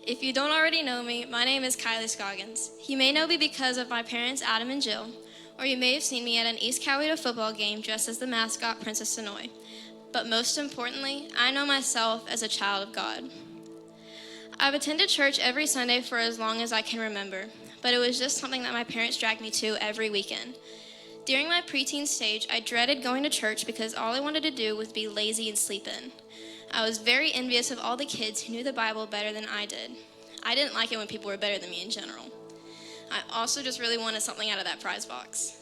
If you don't already know me, my name is Kylie Scoggins. You may know me because of my parents, Adam and Jill, or you may have seen me at an East Coweta football game dressed as the mascot, Princess Sonoy. But most importantly, I know myself as a child of God. I've attended church every Sunday for as long as I can remember, but it was just something that my parents dragged me to every weekend. During my preteen stage, I dreaded going to church because all I wanted to do was be lazy and sleep in. I was very envious of all the kids who knew the Bible better than I did. I didn't like it when people were better than me in general. I also just really wanted something out of that prize box.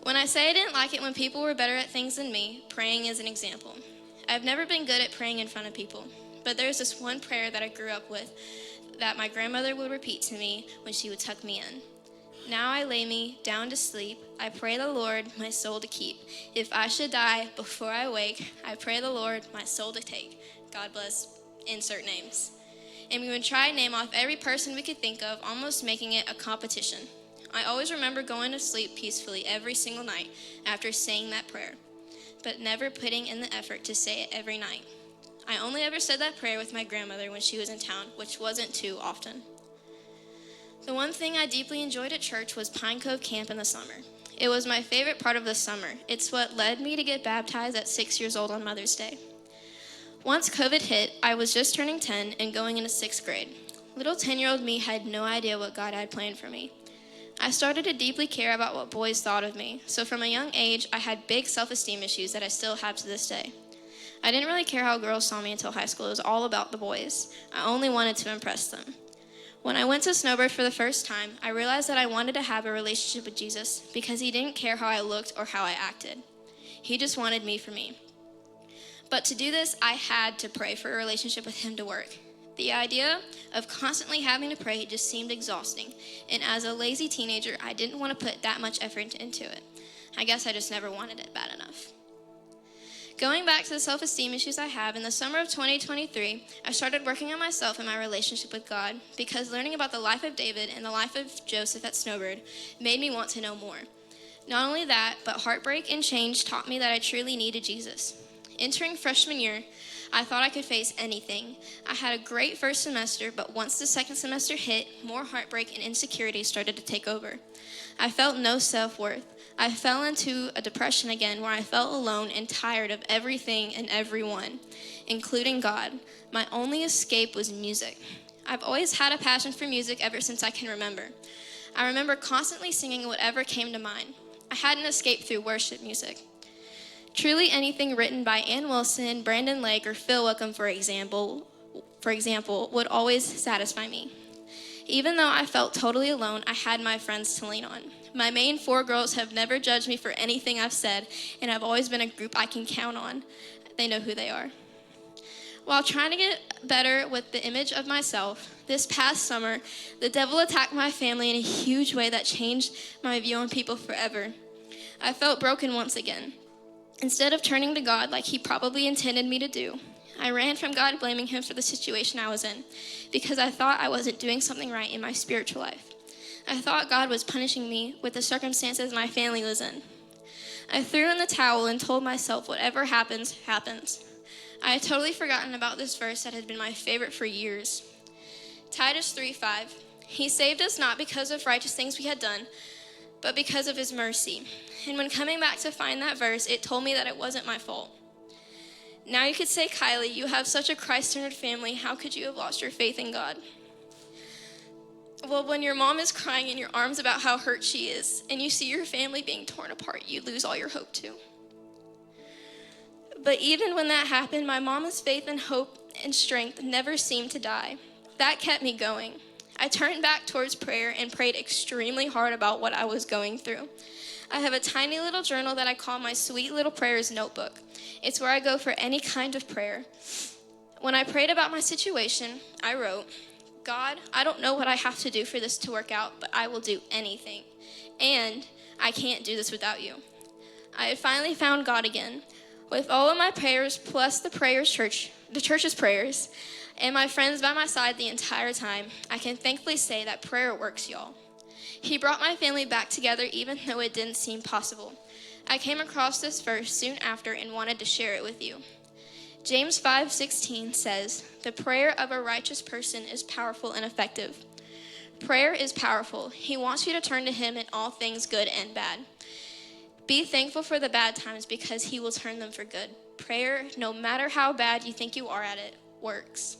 When I say I didn't like it when people were better at things than me, praying is an example. I've never been good at praying in front of people, but there's this one prayer that I grew up with that my grandmother would repeat to me when she would tuck me in. Now I lay me down to sleep. I pray the Lord my soul to keep. If I should die before I wake, I pray the Lord my soul to take. God bless, insert names. And we would try and name off every person we could think of, almost making it a competition. I always remember going to sleep peacefully every single night after saying that prayer, but never putting in the effort to say it every night. I only ever said that prayer with my grandmother when she was in town, which wasn't too often. The one thing I deeply enjoyed at church was Pine Cove Camp in the summer. It was my favorite part of the summer. It's what led me to get baptized at 6 years old on Mother's Day. Once COVID hit, I was just turning 10 and going into 6th grade. Little 10-year-old me had no idea what God had planned for me. I started to deeply care about what boys thought of me, so from a young age, I had big self-esteem issues that I still have to this day. I didn't really care how girls saw me until high school. It was all about the boys. I only wanted to impress them. When I went to Snowbird for the first time, I realized that I wanted to have a relationship with Jesus because he didn't care how I looked or how I acted. He just wanted me for me. But to do this, I had to pray for a relationship with him to work. The idea of constantly having to pray just seemed exhausting, and as a lazy teenager, I didn't want to put that much effort into it. I guess I just never wanted it bad enough. Going back to the self-esteem issues I have, in the summer of 2023, I started working on myself and my relationship with God because learning about the life of David and the life of Joseph at Snowbird made me want to know more. Not only that, but heartbreak and change taught me that I truly needed Jesus. Entering freshman year, I thought I could face anything. I had a great first semester, but once the second semester hit, more heartbreak and insecurity started to take over. I felt no self-worth. I fell into a depression again where I felt alone and tired of everything and everyone, including God. My only escape was music. I've always had a passion for music ever since I can remember. I remember constantly singing whatever came to mind. I had an escape through worship music. Truly anything written by Ann Wilson, Brandon Lake, or Phil Wickham, for example, would always satisfy me. Even though I felt totally alone, I had my friends to lean on. My main 4 girls have never judged me for anything I've said, and I've always been a group I can count on. They know who they are. While trying to get better with the image of myself, this past summer, the devil attacked my family in a huge way that changed my view on people forever. I felt broken once again. Instead of turning to God like he probably intended me to do, I ran from God, blaming him for the situation I was in because I thought I wasn't doing something right in my spiritual life. I thought God was punishing me with the circumstances my family was in. I threw in the towel and told myself whatever happens, happens. I had totally forgotten about this verse that had been my favorite for years. Titus 3:5. He saved us not because of righteous things we had done, but because of his mercy. And when coming back to find that verse, it told me that it wasn't my fault. Now you could say, Kylie, you have such a Christ-centered family. How could you have lost your faith in God? Well, when your mom is crying in your arms about how hurt she is, and you see your family being torn apart, you lose all your hope too. But even when that happened, my mom's faith and hope and strength never seemed to die. That kept me going. I turned back towards prayer and prayed extremely hard about what I was going through. I have a tiny little journal that I call my Sweet Little Prayers notebook. It's where I go for any kind of prayer. When I prayed about my situation, I wrote, God, I don't know what I have to do for this to work out, but I will do anything. And I can't do this without you. I had finally found God again. With all of my prayers, plus the church's prayers, and my friends by my side the entire time, I can thankfully say that prayer works, y'all. He brought my family back together even though it didn't seem possible. I came across this verse soon after and wanted to share it with you. James 5:16 says, "The prayer of a righteous person is powerful and effective." Prayer is powerful. He wants you to turn to him in all things good and bad. Be thankful for the bad times because he will turn them for good. Prayer, no matter how bad you think you are at it, works.